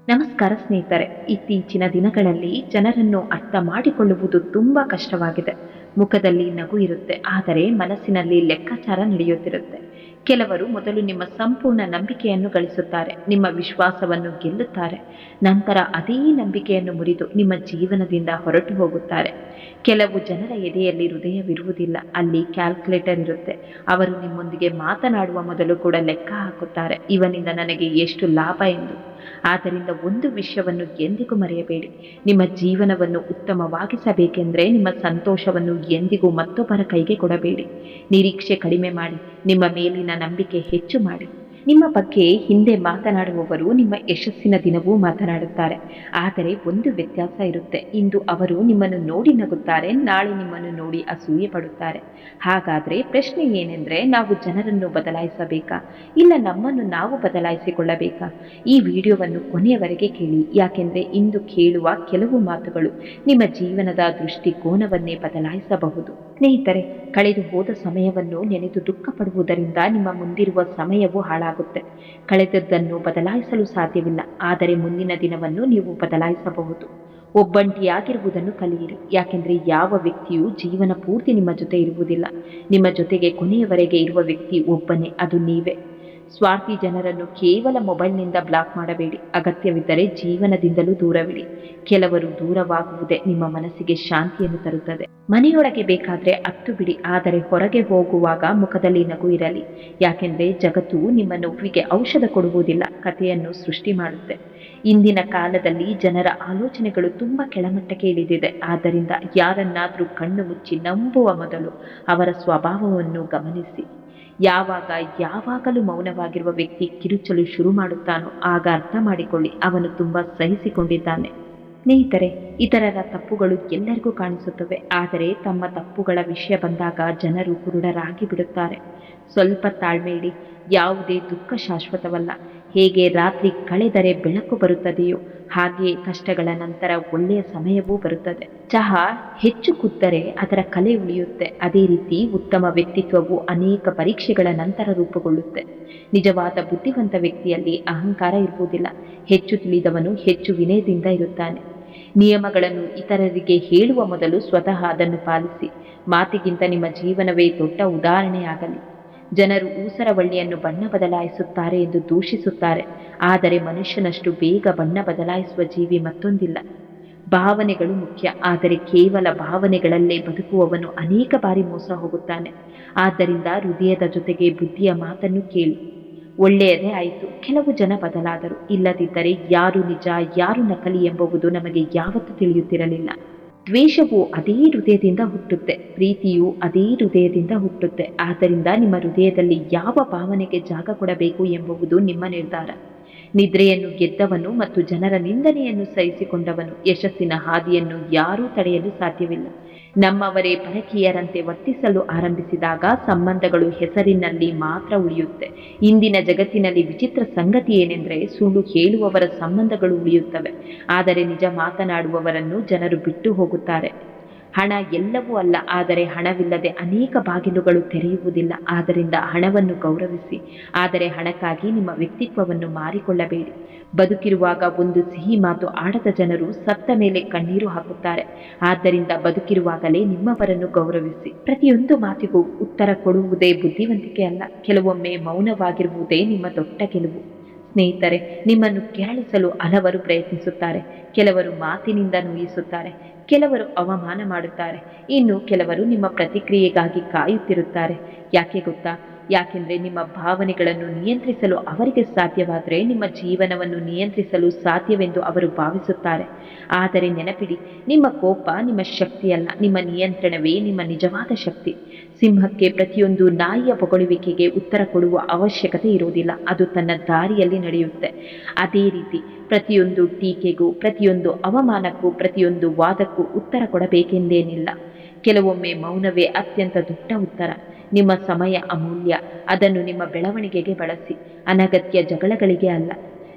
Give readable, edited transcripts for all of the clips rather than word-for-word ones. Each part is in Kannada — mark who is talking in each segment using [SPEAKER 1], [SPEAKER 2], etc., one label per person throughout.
[SPEAKER 1] ನಮಸ್ಕಾರ ಸ್ನೇಹಿತರೆ. ಇತ್ತೀಚಿನ ದಿನಗಳಲ್ಲಿ ಜನರನ್ನು ಅರ್ಥ ಮಾಡಿಕೊಳ್ಳುವುದು ತುಂಬಾ ಕಷ್ಟವಾಗಿದೆ. ಮುಖದಲ್ಲಿ ನಗು ಇರುತ್ತೆ, ಆದರೆ ಮನಸ್ಸಿನಲ್ಲಿ ಲೆಕ್ಕಾಚಾರ ನಡೆಯುತ್ತಿರುತ್ತೆ. ಕೆಲವರು ಮೊದಲು ನಿಮ್ಮ ಸಂಪೂರ್ಣ ನಂಬಿಕೆಯನ್ನು ಗಳಿಸುತ್ತಾರೆ, ನಿಮ್ಮ ವಿಶ್ವಾಸವನ್ನು ಗೆಲ್ಲುತ್ತಾರೆ. ನಂತರ ಅದೇ ನಂಬಿಕೆಯನ್ನು ಮುರಿದು ನಿಮ್ಮ ಜೀವನದಿಂದ ಹೊರಟು ಹೋಗುತ್ತಾರೆ. ಕೆಲವು ಜನರ ಎದೆಯಲ್ಲಿ ಹೃದಯವಿರುವುದಿಲ್ಲ, ಅಲ್ಲಿ ಕ್ಯಾಲ್ಕುಲೇಟರ್ ಇರುತ್ತೆ. ಅವರು ನಿಮ್ಮೊಂದಿಗೆ ಮಾತನಾಡುವ ಮೊದಲು ಕೂಡ ಲೆಕ್ಕ ಹಾಕುತ್ತಾರೆ, ಇವನಿಂದ ನನಗೆ ಎಷ್ಟು ಲಾಭ ಎಂದು. ಆದ್ದರಿಂದ ಒಂದು ವಿಷಯವನ್ನು ಎಂದಿಗೂ ಮರೆಯಬೇಡಿ. ನಿಮ್ಮ ಜೀವನವನ್ನು ಉತ್ತಮವಾಗಿಸಬೇಕೆಂದರೆ ನಿಮ್ಮ ಸಂತೋಷವನ್ನು ಎಂದಿಗೂ ಮತ್ತೊಬ್ಬರ ಕೈಗೆ ಕೊಡಬೇಡಿ. ನಿರೀಕ್ಷೆ ಕಡಿಮೆ ಮಾಡಿ, ನಿಮ್ಮ ಮೇಲಿನ ನಂಬಿಕೆ ಹೆಚ್ಚು ಮಾಡಿ. ನಿಮ್ಮ ಬಗ್ಗೆ ಹಿಂದೆ ಮಾತನಾಡುವವರು ನಿಮ್ಮ ಯಶಸ್ಸಿನ ದಿನವೂ ಮಾತನಾಡುತ್ತಾರೆ. ಆದರೆ ಒಂದು ವ್ಯತ್ಯಾಸ ಇರುತ್ತೆ, ಇಂದು ಅವರು ನಿಮ್ಮನ್ನು ನೋಡಿ ನಗುತ್ತಾರೆ, ನಾಳೆ ನಿಮ್ಮನ್ನು ನೋಡಿ ಅಸೂಯೆ ಪಡುತ್ತಾರೆ. ಹಾಗಾದರೆ ಪ್ರಶ್ನೆ ಏನೆಂದರೆ, ನಾವು ಜನರನ್ನು ಬದಲಾಯಿಸಬೇಕಾ, ಇಲ್ಲ ನಮ್ಮನ್ನು ನಾವು ಬದಲಾಯಿಸಿಕೊಳ್ಳಬೇಕಾ? ಈ ವಿಡಿಯೋವನ್ನು ಕೊನೆಯವರೆಗೆ ಕೇಳಿ, ಯಾಕೆಂದರೆ ಇಂದು ಕೇಳುವ ಕೆಲವು ಮಾತುಗಳು ನಿಮ್ಮ ಜೀವನದ ದೃಷ್ಟಿಕೋನವನ್ನೇ ಬದಲಾಯಿಸಬಹುದು. ಸ್ನೇಹಿತರೆ, ಕಳೆದು ಹೋದ ಸಮಯವನ್ನು ನೆನೆದು ದುಃಖ ಪಡುವುದರಿಂದ ನಿಮ್ಮ ಮುಂದಿರುವ ಸಮಯವು ಹಾಳಾಗುತ್ತೆ. ಕಳೆದದ್ದನ್ನು ಬದಲಾಯಿಸಲು ಸಾಧ್ಯವಿಲ್ಲ, ಆದರೆ ಮುಂದಿನ ದಿನವನ್ನು ನೀವು ಬದಲಾಯಿಸಬಹುದು. ಒಬ್ಬಂಟಿಯಾಗಿರುವುದನ್ನು ಕಲಿಯಿರಿ, ಯಾಕೆಂದರೆ ಯಾವ ವ್ಯಕ್ತಿಯೂ ಜೀವನ ಪೂರ್ತಿ ನಿಮ್ಮ ಜೊತೆ ಇರುವುದಿಲ್ಲ. ನಿಮ್ಮ ಜೊತೆಗೆ ಕೊನೆಯವರೆಗೆ ಇರುವ ವ್ಯಕ್ತಿ ಒಬ್ಬನೇ, ಅದು ನೀವೇ. ಸ್ವಾರ್ಥಿ ಜನರನ್ನು ಕೇವಲ ಮೊಬೈಲ್ನಿಂದ ಬ್ಲಾಕ್ ಮಾಡಬೇಡಿ, ಅಗತ್ಯವಿದ್ದರೆ ಜೀವನದಿಂದಲೂ ದೂರವಿಡಿ. ಕೆಲವರು ದೂರವಾಗುವುದೇ ನಿಮ್ಮ ಮನಸ್ಸಿಗೆ ಶಾಂತಿಯನ್ನು ತರುತ್ತದೆ. ಮನೆಯೊಳಗೆ ಬೇಕಾದರೆ ಅತ್ತು ಬಿಡಿ, ಆದರೆ ಹೊರಗೆ ಹೋಗುವಾಗ ಮುಖದಲ್ಲಿ ನಗು ಇರಲಿ. ಯಾಕೆಂದರೆ ಜಗತ್ತು ನಿಮ್ಮ ನೋವಿಗೆ ಔಷಧ ಕೊಡುವುದಿಲ್ಲ, ಕಥೆಯನ್ನು ಸೃಷ್ಟಿ ಮಾಡುತ್ತೆ. ಇಂದಿನ ಕಾಲದಲ್ಲಿ ಜನರ ಆಲೋಚನೆಗಳು ತುಂಬ ಕೆಳಮಟ್ಟಕ್ಕೆ ಇಳಿದಿದೆ. ಆದ್ದರಿಂದ ಯಾರನ್ನಾದರೂ ಕಣ್ಣು ಮುಚ್ಚಿ ನಂಬುವ ಮೊದಲು ಅವರ ಸ್ವಭಾವವನ್ನು ಗಮನಿಸಿ. ಯಾವಾಗಲೂ ಮೌನವಾಗಿರುವ ವ್ಯಕ್ತಿ ಕಿರುಚಲು ಶುರು ಮಾಡುತ್ತಾನೋ ಆಗ ಅರ್ಥ ಮಾಡಿಕೊಳ್ಳಿ, ಅವನು ತುಂಬ ಸಹಿಸಿಕೊಂಡಿದ್ದಾನೆ. ಸ್ನೇಹಿತರೆ, ಇತರರ ತಪ್ಪುಗಳು ಎಲ್ಲರಿಗೂ ಕಾಣಿಸುತ್ತವೆ, ಆದರೆ ತಮ್ಮ ತಪ್ಪುಗಳ ವಿಷಯ ಬಂದಾಗ ಜನರು ಕುರುಡರಾಗಿ ಬಿಡುತ್ತಾರೆ. ಸ್ವಲ್ಪ ತಾಳ್ಮೆ ಇಡಿ. ಯಾವುದೇ ದುಃಖ ಶಾಶ್ವತವಲ್ಲ. ಹೇಗೆ ರಾತ್ರಿ ಕಳೆದರೆ ಬೆಳಕು ಬರುತ್ತದೆಯೋ ಹಾಗೆಯೇ ಕಷ್ಟಗಳ ನಂತರ ಒಳ್ಳೆಯ ಸಮಯವೂ ಬರುತ್ತದೆ. ಚಹಾ ಹೆಚ್ಚು ಕುದ್ದರೆ ಅದರ ಕಲೆ ಉಳಿಯುತ್ತೆ, ಅದೇ ರೀತಿ ಉತ್ತಮ ವ್ಯಕ್ತಿತ್ವವು ಅನೇಕ ಪರೀಕ್ಷೆಗಳ ನಂತರ ರೂಪುಗೊಳ್ಳುತ್ತೆ. ನಿಜವಾದ ಬುದ್ಧಿವಂತ ವ್ಯಕ್ತಿಯಲ್ಲಿ ಅಹಂಕಾರ ಇರುವುದಿಲ್ಲ. ಹೆಚ್ಚು ತಿಳಿದವನು ಹೆಚ್ಚು ವಿನಯದಿಂದ ಇರುತ್ತಾನೆ. ನಿಯಮಗಳನ್ನು ಇತರರಿಗೆ ಹೇಳುವ ಮೊದಲು ಸ್ವತಃ ಅದನ್ನು ಪಾಲಿಸಿ. ಮಾತಿಗಿಂತ ನಿಮ್ಮ ಜೀವನವೇ ದೊಡ್ಡ ಉದಾಹರಣೆಯಾಗಲಿ. ಜನರು ಊಸರವಳ್ಳಿಯನ್ನು ಬಣ್ಣ ಬದಲಾಯಿಸುತ್ತಾರೆ ಎಂದು ದೂಷಿಸುತ್ತಾರೆ, ಆದರೆ ಮನುಷ್ಯನಷ್ಟು ಬೇಗ ಬಣ್ಣ ಬದಲಾಯಿಸುವ ಜೀವಿ ಮತ್ತೊಂದಿಲ್ಲ. ಭಾವನೆಗಳು ಮುಖ್ಯ, ಆದರೆ ಕೇವಲ ಭಾವನೆಗಳಲ್ಲೇ ಬದುಕುವವನು ಅನೇಕ ಬಾರಿ ಮೋಸ ಹೋಗುತ್ತಾನೆ. ಆದ್ದರಿಂದ ಹೃದಯದ ಜೊತೆಗೆ ಬುದ್ಧಿಯ ಮಾತನ್ನು ಕೇಳಿ. ಒಳ್ಳೆಯದೇ ಆಯಿತು, ಕೆಲವು ಜನ ಬದಲಾದರು, ಇಲ್ಲದಿದ್ದರೆ ಯಾರು ನಿಜ ಯಾರು ನಕಲಿ ಎಂಬುದು ನಮಗೆ ಯಾವತ್ತೂ ತಿಳಿಯುತ್ತಿರಲಿಲ್ಲ. ದ್ವೇಷವು ಅದೇ ಹೃದಯದಿಂದ ಹುಟ್ಟುತ್ತೆ, ಪ್ರೀತಿಯು ಅದೇ ಹೃದಯದಿಂದ ಹುಟ್ಟುತ್ತೆ. ಆದ್ದರಿಂದ ನಿಮ್ಮ ಹೃದಯದಲ್ಲಿ ಯಾವ ಭಾವನೆಗೆ ಜಾಗ ಕೊಡಬೇಕು ಎಂಬುದು ನಿಮ್ಮ ನಿರ್ಧಾರ. ನಿದ್ರೆಯನ್ನು ಗೆದ್ದವನು ಮತ್ತು ಜನರ ನಿಂದನೆಯನ್ನು ಸಹಿಸಿಕೊಂಡವನು ಯಶಸ್ಸಿನ ಹಾದಿಯನ್ನು ಯಾರೂ ತಡೆಯಲು ಸಾಧ್ಯವಿಲ್ಲ. ನಮ್ಮವರೇ ಪರಕೀಯರಂತೆ ವರ್ತಿಸಲು ಆರಂಭಿಸಿದಾಗ ಸಂಬಂಧಗಳು ಹೆಸರಿನಲ್ಲಿ ಮಾತ್ರ ಉಳಿಯುತ್ತೆ. ಇಂದಿನ ಜಗತ್ತಿನಲ್ಲಿ ವಿಚಿತ್ರ ಸಂಗತಿ ಏನೆಂದರೆ, ಸುಳ್ಳು ಹೇಳುವವರ ಸಂಬಂಧಗಳು ಉಳಿಯುತ್ತವೆ, ಆದರೆ ನಿಜ ಮಾತನಾಡುವವರನ್ನು ಜನರು ಬಿಟ್ಟು ಹೋಗುತ್ತಾರೆ. ಹಣ ಎಲ್ಲವೂ ಅಲ್ಲ, ಆದರೆ ಹಣವಿಲ್ಲದೆ ಅನೇಕ ಬಾಗಿಲುಗಳು ತೆರೆಯುವುದಿಲ್ಲ. ಆದ್ದರಿಂದ ಹಣವನ್ನು ಗೌರವಿಸಿ, ಆದರೆ ಹಣಕ್ಕಾಗಿ ನಿಮ್ಮ ವ್ಯಕ್ತಿತ್ವವನ್ನು ಮಾರಿಕೊಳ್ಳಬೇಡಿ. ಬದುಕಿರುವಾಗ ಒಂದು ಸಿಹಿ ಮಾತು ಆಡದ ಜನರು ಸತ್ತ ಮೇಲೆ ಕಣ್ಣೀರು ಹಾಕುತ್ತಾರೆ. ಆದ್ದರಿಂದ ಬದುಕಿರುವಾಗಲೇ ನಿಮ್ಮವರನ್ನು ಗೌರವಿಸಿ. ಪ್ರತಿಯೊಂದು ಮಾತಿಗೂ ಉತ್ತರ ಕೊಡುವುದೇ ಬುದ್ಧಿವಂತಿಕೆ ಅಲ್ಲ, ಕೆಲವೊಮ್ಮೆ ಮೌನವಾಗಿರುವುದೇ ನಿಮ್ಮ ದೊಡ್ಡ ಗೆಲುವು. ಸ್ನೇಹಿತರೆ, ನಿಮ್ಮನ್ನು ಕೆರಳಿಸಲು ಹಲವರು ಪ್ರಯತ್ನಿಸುತ್ತಾರೆ. ಕೆಲವರು ಮಾತಿನಿಂದ ನೋಯಿಸುತ್ತಾರೆ, ಕೆಲವರು ಅವಮಾನ ಮಾಡುತ್ತಾರೆ, ಇನ್ನು ಕೆಲವರು ನಿಮ್ಮ ಪ್ರತಿಕ್ರಿಯೆಗಾಗಿ ಕಾಯುತ್ತಿರುತ್ತಾರೆ. ಯಾಕೆ ಗೊತ್ತಾ? ಯಾಕೆಂದರೆ ನಿಮ್ಮ ಭಾವನೆಗಳನ್ನು ನಿಯಂತ್ರಿಸಲು ಅವರಿಗೆ ಸಾಧ್ಯವಾದರೆ ನಿಮ್ಮ ಜೀವನವನ್ನು ನಿಯಂತ್ರಿಸಲು ಸಾಧ್ಯವೆಂದು ಅವರು ಭಾವಿಸುತ್ತಾರೆ. ಆದರೆ ನೆನಪಿಡಿ, ನಿಮ್ಮ ಕೋಪ ನಿಮ್ಮ ಶಕ್ತಿಯಲ್ಲ, ನಿಮ್ಮ ನಿಯಂತ್ರಣವೇ ನಿಮ್ಮ ನಿಜವಾದ ಶಕ್ತಿ. ಸಿಂಹಕ್ಕೆ ಪ್ರತಿಯೊಂದು ನಾಯಿಯ ಬೊಗಳುವಿಕೆಗೆ ಉತ್ತರ ಕೊಡುವ ಅವಶ್ಯಕತೆ ಇರುವುದಿಲ್ಲ, ಅದು ತನ್ನ ದಾರಿಯಲ್ಲಿ ನಡೆಯುತ್ತೆ. ಅದೇ ರೀತಿ ಪ್ರತಿಯೊಂದು ಟೀಕೆಗೂ, ಪ್ರತಿಯೊಂದು ಅವಮಾನಕ್ಕೂ, ಪ್ರತಿಯೊಂದು ವಾದಕ್ಕೂ ಉತ್ತರ ಕೊಡಬೇಕೆಂದೇನಿಲ್ಲ. ಕೆಲವೊಮ್ಮೆ ಮೌನವೇ ಅತ್ಯಂತ ದೊಡ್ಡ ಉತ್ತರ. ನಿಮ್ಮ ಸಮಯ ಅಮೂಲ್ಯ, ಅದನ್ನು ನಿಮ್ಮ ಬೆಳವಣಿಗೆಗೆ ಬಳಸಿ, ಅನಗತ್ಯ ಜಗಳಗಳಿಗೆ ಅಲ್ಲ.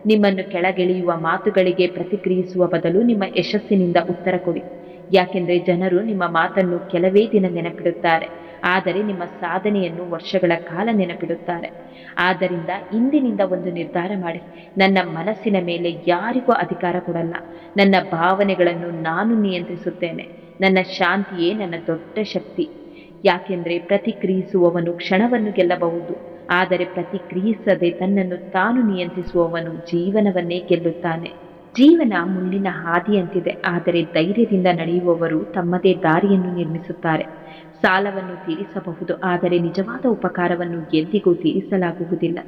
[SPEAKER 1] ನಿಮ್ಮನ್ನು ಕೆಳಗೆಳೆಯುವ ಮಾತುಗಳಿಗೆ ಪ್ರತಿಕ್ರಿಯಿಸುವ ಬದಲು ನಿಮ್ಮ ಯಶಸ್ಸಿನಿಂದ ಉತ್ತರ ಕೊಡಿ. ಯಾಕೆಂದರೆ ಜನರು ನಿಮ್ಮ ಮಾತನ್ನು ಕೆಲವೇ ದಿನ ನೆನಪಿಡುತ್ತಾರೆ, ಆದರೆ ನಿಮ್ಮ ಸಾಧನೆಯನ್ನು ವರ್ಷಗಳ ಕಾಲ ನೆನಪಿಡುತ್ತಾರೆ. ಆದ್ದರಿಂದ ಇಂದಿನಿಂದ ಒಂದು ನಿರ್ಧಾರ ಮಾಡಿ, ನನ್ನ ಮನಸ್ಸಿನ ಮೇಲೆ ಯಾರಿಗೂ ಅಧಿಕಾರ ಕೊಡಲ್ಲ. ನನ್ನ ಭಾವನೆಗಳನ್ನು ನಾನು ನಿಯಂತ್ರಿಸುತ್ತೇನೆ. ನನ್ನ ಶಾಂತಿಯೇ ನನ್ನ ದೊಡ್ಡ ಶಕ್ತಿ. ಯಾಕೆಂದರೆ ಪ್ರತಿಕ್ರಿಯಿಸುವವನು ಕ್ಷಣವನ್ನು ಗೆಲ್ಲಬಹುದು, ಆದರೆ ಪ್ರತಿಕ್ರಿಯಿಸದೆ ತನ್ನನ್ನು ತಾನು ನಿಯಂತ್ರಿಸುವವನು ಜೀವನವನ್ನೇ ಗೆಲ್ಲುತ್ತಾನೆ. ಜೀವನ ಮುಳ್ಳಿನ ಹಾದಿಯಂತಿದೆ, ಆದರೆ ಧೈರ್ಯದಿಂದ ನಡೆಯುವವರು ತಮ್ಮದೇ ದಾರಿಯನ್ನು ನಿರ್ಮಿಸುತ್ತಾರೆ. ಸಾಲವನ್ನು ತೀರಿಸಬಹುದು, ಆದರೆ ನಿಜವಾದ ಉಪಕಾರವನ್ನು ಎಂದಿಗೂ ತೀರಿಸಲಾಗುವುದಿಲ್ಲ.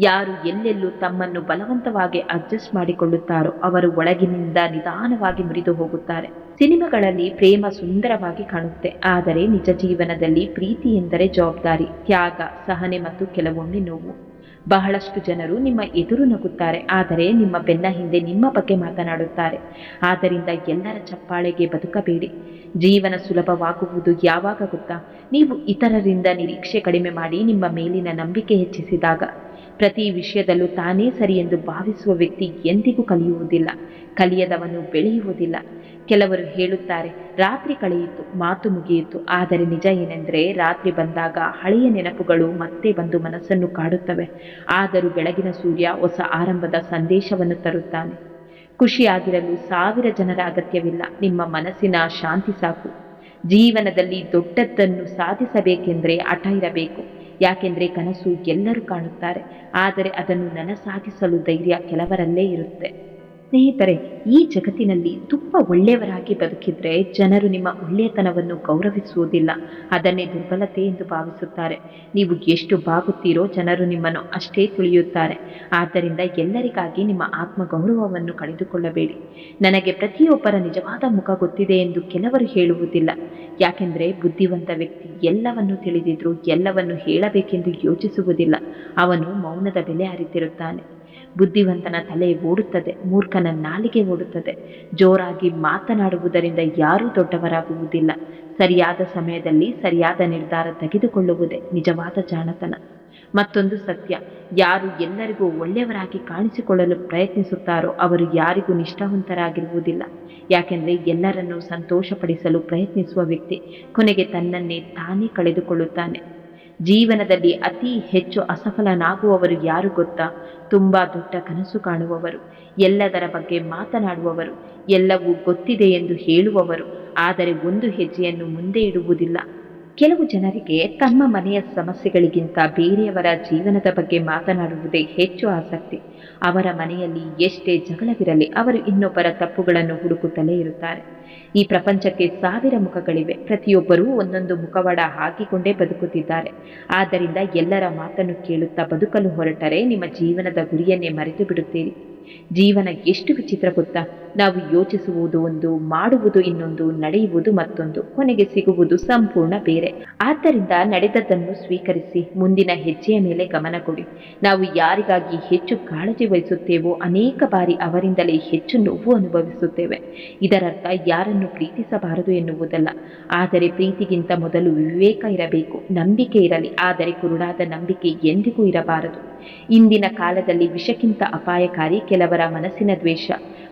[SPEAKER 1] ಯಾರು ಎಲ್ಲೆಲ್ಲೂ ತಮ್ಮನ್ನು ಬಲವಂತವಾಗಿ ಅಡ್ಜಸ್ಟ್ ಮಾಡಿಕೊಳ್ಳುತ್ತಾರೋ ಅವರು ಒಳಗಿನಿಂದ ನಿಧಾನವಾಗಿ ಮುರಿದು ಹೋಗುತ್ತಾರೆ. ಸಿನಿಮಾಗಳಲ್ಲಿ ಪ್ರೇಮ ಸುಂದರವಾಗಿ ಕಾಣುತ್ತೆ, ಆದರೆ ನಿಜ ಜೀವನದಲ್ಲಿ ಪ್ರೀತಿ ಎಂದರೆ ಜವಾಬ್ದಾರಿ, ತ್ಯಾಗ, ಸಹನೆ ಮತ್ತು ಕೆಲವೊಮ್ಮೆ ನೋವು. ಬಹಳಷ್ಟು ಜನರು ನಿಮ್ಮ ಎದುರು ನಗುತ್ತಾರೆ, ಆದರೆ ನಿಮ್ಮ ಬೆನ್ನ ಹಿಂದೆ ನಿಮ್ಮ ಬಗ್ಗೆ ಮಾತನಾಡುತ್ತಾರೆ. ಆದ್ದರಿಂದ ಎಲ್ಲರ ಚಪ್ಪಾಳೆಗೆ ಬದುಕಬೇಡಿ. ಜೀವನ ಸುಲಭವಾಗುವುದು ಯಾವಾಗ ಗೊತ್ತಾ? ನೀವು ಇತರರಿಂದ ನಿರೀಕ್ಷೆ ಕಡಿಮೆ ಮಾಡಿ ನಿಮ್ಮ ಮೇಲಿನ ನಂಬಿಕೆ ಹೆಚ್ಚಿಸಿದಾಗ. ಪ್ರತಿ ವಿಷಯದಲ್ಲೂ ತಾನೇ ಸರಿ ಎಂದು ಭಾವಿಸುವ ವ್ಯಕ್ತಿ ಎಂದಿಗೂ ಕಲಿಯುವುದಿಲ್ಲ, ಕಲಿಯದವನು ಬೆಳೆಯುವುದಿಲ್ಲ. ಕೆಲವರು ಹೇಳುತ್ತಾರೆ, ರಾತ್ರಿ ಕಳೆಯಿತು, ಮಾತು ಮುಗಿಯಿತು. ಆದರೆ ನಿಜ ಏನೆಂದರೆ, ರಾತ್ರಿ ಬಂದಾಗ ಹಳೆಯ ನೆನಪುಗಳು ಮತ್ತೆ ಬಂದು ಮನಸ್ಸನ್ನು ಕಾಡುತ್ತವೆ. ಆದರೂ ಬೆಳಗಿನ ಸೂರ್ಯ ಹೊಸ ಆರಂಭದ ಸಂದೇಶವನ್ನು ತರುತ್ತಾನೆ. ಖುಷಿಯಾಗಿರಲು 1000 ಜನರ ಅಗತ್ಯವಿಲ್ಲ, ನಿಮ್ಮ ಮನಸ್ಸಿನ ಶಾಂತಿ ಸಾಕು. ಜೀವನದಲ್ಲಿ ದೊಡ್ಡದನ್ನು ಸಾಧಿಸಬೇಕೆಂದರೆ ಹಠ ಇರಬೇಕು. ಯಾಕೆಂದರೆ ಕನಸು ಎಲ್ಲರೂ ಕಾಣುತ್ತಾರೆ, ಆದರೆ ಅದನ್ನು ನನಸಾಗಿಸಲು ಧೈರ್ಯ ಕೆಲವರಲ್ಲೇ ಇರುತ್ತೆ. ಸ್ನೇಹಿತರೆ, ಈ ಜಗತ್ತಿನಲ್ಲಿ ತುಂಬ ಒಳ್ಳೆಯವರಾಗಿ ಬದುಕಿದ್ರೆ ಜನರು ನಿಮ್ಮ ಒಳ್ಳೆಯತನವನ್ನು ಗೌರವಿಸುವುದಿಲ್ಲ, ಅದನ್ನೇ ದುರ್ಬಲತೆ ಎಂದು ಭಾವಿಸುತ್ತಾರೆ. ನೀವು ಎಷ್ಟು ಬಾಗುತ್ತೀರೋ ಜನರು ನಿಮ್ಮನ್ನು ಅಷ್ಟೇ ತುಳಿಯುತ್ತಾರೆ. ಆದ್ದರಿಂದ ಎಲ್ಲರಿಗಾಗಿ ನಿಮ್ಮ ಆತ್ಮಗೌರವವನ್ನು ಕಳೆದುಕೊಳ್ಳಬೇಡಿ. ನನಗೆ ಪ್ರತಿಯೊಬ್ಬರ ನಿಜವಾದ ಮುಖ ಗೊತ್ತಿದೆ ಎಂದು ಕೆಲವರು ಹೇಳುವುದಿಲ್ಲ. ಯಾಕೆಂದರೆ ಬುದ್ಧಿವಂತ ವ್ಯಕ್ತಿ ಎಲ್ಲವನ್ನು ತಿಳಿದಿದ್ರೂ ಎಲ್ಲವನ್ನು ಹೇಳಬೇಕೆಂದು ಯೋಚಿಸುವುದಿಲ್ಲ. ಅವನು ಮೌನದ ಬೆಲೆ ಅರಿತಿರುತ್ತಾನೆ. ಬುದ್ಧಿವಂತನ ತಲೆ ಓಡುತ್ತದೆ, ಮೂರ್ಖನ ನಾಲಿಗೆ ಓಡುತ್ತದೆ. ಜೋರಾಗಿ ಮಾತನಾಡುವುದರಿಂದ ಯಾರೂ ದೊಡ್ಡವರಾಗುವುದಿಲ್ಲ. ಸರಿಯಾದ ಸಮಯದಲ್ಲಿ ಸರಿಯಾದ ನಿರ್ಧಾರ ತೆಗೆದುಕೊಳ್ಳುವುದೇ ನಿಜವಾದ ಜಾಣತನ. ಮತ್ತೊಂದು ಸತ್ಯ, ಯಾರು ಎಲ್ಲರಿಗೂ ಒಳ್ಳೆಯವರಾಗಿ ಕಾಣಿಸಿಕೊಳ್ಳಲು ಪ್ರಯತ್ನಿಸುತ್ತಾರೋ ಅವರು ಯಾರಿಗೂ ನಿಷ್ಠಾವಂತರಾಗಿರುವುದಿಲ್ಲ. ಯಾಕೆಂದರೆ ಎಲ್ಲರನ್ನೂ ಸಂತೋಷಪಡಿಸಲು ಪ್ರಯತ್ನಿಸುವ ವ್ಯಕ್ತಿ ಕೊನೆಗೆ ತನ್ನನ್ನೇ ತಾನೇ ಕಳೆದುಕೊಳ್ಳುತ್ತಾನೆ. ಜೀವನದಲ್ಲಿ ಅತಿ ಹೆಚ್ಚು ಅಸಫಲನಾಗುವವರು ಯಾರು ಗೊತ್ತಾ? ತುಂಬ ದೊಡ್ಡ ಕನಸು ಕಾಣುವವರು, ಎಲ್ಲದರ ಬಗ್ಗೆ ಮಾತನಾಡುವವರು, ಎಲ್ಲವೂ ಗೊತ್ತಿದೆ ಎಂದು ಹೇಳುವವರು, ಆದರೆ ಒಂದು ಹೆಜ್ಜೆಯನ್ನು ಮುಂದೆ ಇಡುವುದಿಲ್ಲ. ಕೆಲವು ಜನರಿಗೆ ತಮ್ಮ ಮನೆಯ ಸಮಸ್ಯೆಗಳಿಗಿಂತ ಬೇರೆಯವರ ಜೀವನದ ಬಗ್ಗೆ ಮಾತನಾಡುವುದೇ ಹೆಚ್ಚು ಆಸಕ್ತಿ. ಅವರ ಮನೆಯಲ್ಲಿ ಎಷ್ಟೇ ಜಗಳವಿರಲಿ, ಅವರು ಇನ್ನೊಬ್ಬರ ತಪ್ಪುಗಳನ್ನು ಹುಡುಕುತ್ತಲೇ ಇರುತ್ತಾರೆ. ಈ ಪ್ರಪಂಚಕ್ಕೆ 1000 ಮುಖಗಳಿವೆ, ಪ್ರತಿಯೊಬ್ಬರೂ ಒಂದೊಂದು ಮುಖವಾಡ ಹಾಕಿಕೊಂಡೇ ಬದುಕುತ್ತಿದ್ದಾರೆ. ಆದ್ದರಿಂದ ಎಲ್ಲರ ಮಾತನ್ನು ಕೇಳುತ್ತಾ ಬದುಕಲು ಹೊರಟರೆ ನಿಮ್ಮ ಜೀವನದ ಗುರಿಯನ್ನೇ ಮರೆತು ಬಿಡುತ್ತೀರಿ. ಜೀವನ ಎಷ್ಟು ವಿಚಿತ್ರ ಗೊತ್ತಾ? ನಾವು ಯೋಚಿಸುವುದು ಒಂದು, ಮಾಡುವುದು ಇನ್ನೊಂದು, ನಡೆಯುವುದು ಮತ್ತೊಂದು, ಕೊನೆಗೆ ಸಿಗುವುದು ಸಂಪೂರ್ಣ ಬೇರೆ. ಆದ್ದರಿಂದ ನಡೆದದ್ದನ್ನು ಸ್ವೀಕರಿಸಿ, ಮುಂದಿನ ಹೆಜ್ಜೆಯ ಮೇಲೆ ಗಮನ ಕೊಡಿ. ನಾವು ಯಾರಿಗಾಗಿ ಹೆಚ್ಚು ಕಾಳಜಿ ವಹಿಸುತ್ತೇವೋ ಅನೇಕ ಬಾರಿ ಅವರಿಂದಲೇ ಹೆಚ್ಚು ನೋವು ಅನುಭವಿಸುತ್ತೇವೆ. ಇದರರ್ಥ ಯಾರನ್ನು ಪ್ರೀತಿಸಬಾರದು ಎನ್ನುವುದಲ್ಲ, ಆದರೆ ಪ್ರೀತಿಗಿಂತ ಮೊದಲು ವಿವೇಕ ಇರಬೇಕು. ನಂಬಿಕೆ ಇರಲಿ, ಆದರೆ ಕುರುಡಾದ ನಂಬಿಕೆ ಎಂದಿಗೂ ಇರಬಾರದು. ಇಂದಿನ ಕಾಲದಲ್ಲಿ ವಿಷಕ್ಕಿಂತ ಅಪಾಯಕಾರಿ ಕೆಲವರ ಮನಸ್ಸಿನ ದ್ವೇಷ.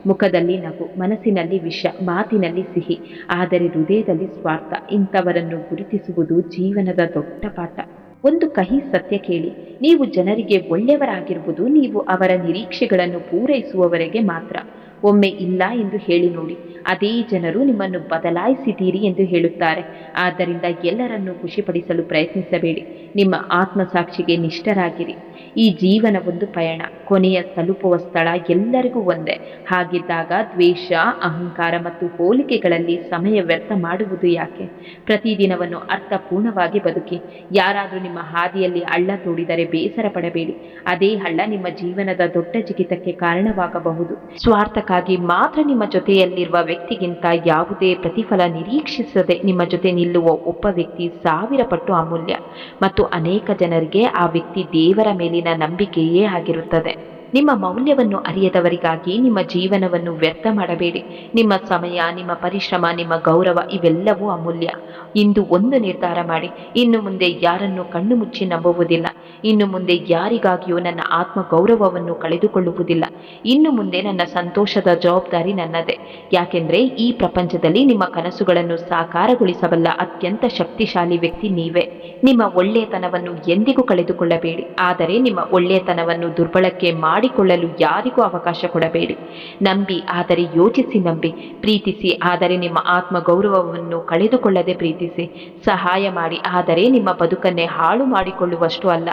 [SPEAKER 1] ಮುಖದಲ್ಲಿ ನಗು, ಮನಸ್ಸಿನಲ್ಲಿ ವಿಷ, ಮಾತಿನಲ್ಲಿ ಸಿಹಿ, ಆದರೆ ಹೃದಯದಲ್ಲಿ ಸ್ವಾರ್ಥ. ಇಂಥವರನ್ನು ಗುರುತಿಸುವುದು ಜೀವನದ ದೊಡ್ಡ ಪಾಠ. ಒಂದು ಕಹಿ ಸತ್ಯ ಕೇಳಿ, ನೀವು ಜನರಿಗೆ ಒಳ್ಳೆಯವರಾಗಿರುವುದು ನೀವು ಅವರ ನಿರೀಕ್ಷೆಗಳನ್ನು ಪೂರೈಸುವವರೆಗೆ ಮಾತ್ರ. ಒಮ್ಮೆ ಇಲ್ಲ ಎಂದು ಹೇಳಿ ನೋಡಿ, ಅದೇ ಜನರು ನಿಮ್ಮನ್ನು ಬದಲಾಯಿಸಿದ್ದೀರಿ ಎಂದು ಹೇಳುತ್ತಾರೆ. ಆದ್ದರಿಂದ ಎಲ್ಲರನ್ನೂ ಖುಷಿಪಡಿಸಲು ಪ್ರಯತ್ನಿಸಬೇಡಿ, ನಿಮ್ಮ ಆತ್ಮಸಾಕ್ಷಿಗೆ ನಿಷ್ಠರಾಗಿರಿ. ಈ ಜೀವನ ಒಂದು ಪಯಣ, ಕೊನೆಯ ತಲುಪುವ ಸ್ಥಳ ಎಲ್ಲರಿಗೂ ಒಂದೇ. ಹಾಗಿದ್ದಾಗ ದ್ವೇಷ, ಅಹಂಕಾರ ಮತ್ತು ಹೋಲಿಕೆಗಳಲ್ಲಿ ಸಮಯ ವ್ಯರ್ಥ ಮಾಡುವುದು ಯಾಕೆ? ಪ್ರತಿದಿನವನ್ನು ಅರ್ಥಪೂರ್ಣವಾಗಿ ಬದುಕಿ. ಯಾರಾದರೂ ನಿಮ್ಮ ಹಾದಿಯಲ್ಲಿ ಹಳ್ಳ ತೋಡಿದರೆ ಬೇಸರ ಪಡಬೇಡಿ, ಅದೇ ಹಳ್ಳ ನಿಮ್ಮ ಜೀವನದ ದೊಡ್ಡ ಜಿಗಿತಕ್ಕೆ ಕಾರಣವಾಗಬಹುದು. ಸ್ವಾರ್ಥಕ್ಕಾಗಿ ಮಾತ್ರ ನಿಮ್ಮ ಜೊತೆಯಲ್ಲಿರುವ ವ್ಯಕ್ತಿಗಿಂತ ಯಾವುದೇ ಪ್ರತಿಫಲ ನಿರೀಕ್ಷಿಸದೆ ನಿಮ್ಮ ಜೊತೆ ನಿಲ್ಲುವ ಒಬ್ಬ ವ್ಯಕ್ತಿ 1000 ಪಟ್ಟು ಅಮೂಲ್ಯ. ಮತ್ತು ಅನೇಕ ಜನರಿಗೆ ಆ ವ್ಯಕ್ತಿ ದೇವರ ಮೇಲಿನ ನಂಬಿಕೆಯೇ ಆಗಿರುತ್ತದೆ. ನಿಮ್ಮ ಮೌಲ್ಯವನ್ನು ಅರಿಯದವರಿಗಾಗಿ ನಿಮ್ಮ ಜೀವನವನ್ನು ವ್ಯರ್ಥ ಮಾಡಬೇಡಿ. ನಿಮ್ಮ ಸಮಯ, ನಿಮ್ಮ ಪರಿಶ್ರಮ, ನಿಮ್ಮ ಗೌರವ ಇವೆಲ್ಲವೂ ಅಮೂಲ್ಯ. ಇಂದು ಒಂದು ನಿರ್ಧಾರ ಮಾಡಿ, ಇನ್ನು ಮುಂದೆ ಯಾರನ್ನು ಕಣ್ಣು ಮುಚ್ಚಿ ನಂಬುವುದಿಲ್ಲ. ಇನ್ನು ಮುಂದೆ ಯಾರಿಗಾಗಿಯೂ ನನ್ನ ಆತ್ಮ ಗೌರವವನ್ನು ಕಳೆದುಕೊಳ್ಳುವುದಿಲ್ಲ. ಇನ್ನು ಮುಂದೆ ನನ್ನ ಸಂತೋಷದ ಜವಾಬ್ದಾರಿ ನನ್ನದೇ. ಯಾಕೆಂದ್ರೆ ಈ ಪ್ರಪಂಚದಲ್ಲಿ ನಿಮ್ಮ ಕನಸುಗಳನ್ನು ಸಾಕಾರಗೊಳಿಸಬಲ್ಲ ಅತ್ಯಂತ ಶಕ್ತಿಶಾಲಿ ವ್ಯಕ್ತಿ ನೀವೇ. ನಿಮ್ಮ ಒಳ್ಳೆಯತನವನ್ನು ಎಂದಿಗೂ ಕಳೆದುಕೊಳ್ಳಬೇಡಿ, ಆದರೆ ನಿಮ್ಮ ಒಳ್ಳೆಯತನವನ್ನು ದುರ್ಬಳಕೆ ಮಾಡಿಕೊಳ್ಳಲು ಯಾರಿಗೂ ಅವಕಾಶ ಕೊಡಬೇಡಿ. ನಂಬಿ, ಆದರೆ ಯೋಚಿಸಿ ನಂಬಿ. ಪ್ರೀತಿಸಿ, ಆದರೆ ನಿಮ್ಮ ಆತ್ಮ ಗೌರವವನ್ನು ಕಳೆದುಕೊಳ್ಳದೆ ಪ್ರೀತಿಸಿ. ಸಹಾಯ ಮಾಡಿ, ಆದರೆ ನಿಮ್ಮ ಬದುಕನ್ನೇ ಹಾಳು ಮಾಡಿಕೊಳ್ಳುವಷ್ಟು ಅಲ್ಲ.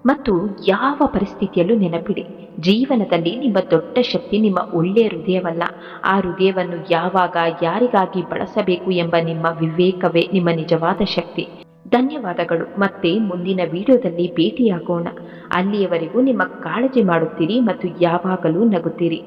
[SPEAKER 1] ಮತ್ತು ಯಾವ ಪರಿಸ್ಥಿತಿಯಲ್ಲೂ ನೆನಪಿಡಿ, ಜೀವನದಲ್ಲಿ ನಿಮ್ಮ ದೊಡ್ಡ ಶಕ್ತಿ ನಿಮ್ಮ ಒಳ್ಳೆಯ ಹೃದಯವಲ್ಲ. ಆ ಹೃದಯವನ್ನು ಯಾವಾಗ, ಯಾರಿಗಾಗಿ ಬಳಸಬೇಕು ಎಂಬ ನಿಮ್ಮ ವಿವೇಕವೇ ನಿಮ್ಮ ನಿಜವಾದ ಶಕ್ತಿ. ಧನ್ಯವಾದಗಳು. ಮತ್ತೆ ಮುಂದಿನ ವಿಡಿಯೋದಲ್ಲಿ ಭೇಟಿಯಾಗೋಣ. ಅಲ್ಲಿಯವರೆಗೂ ನಿಮ್ಮ ಕಾಳಜಿ ಮಾಡುತ್ತೀರಿ ಮತ್ತು ಯಾವಾಗಲೂ ನಗುತ್ತೀರಿ.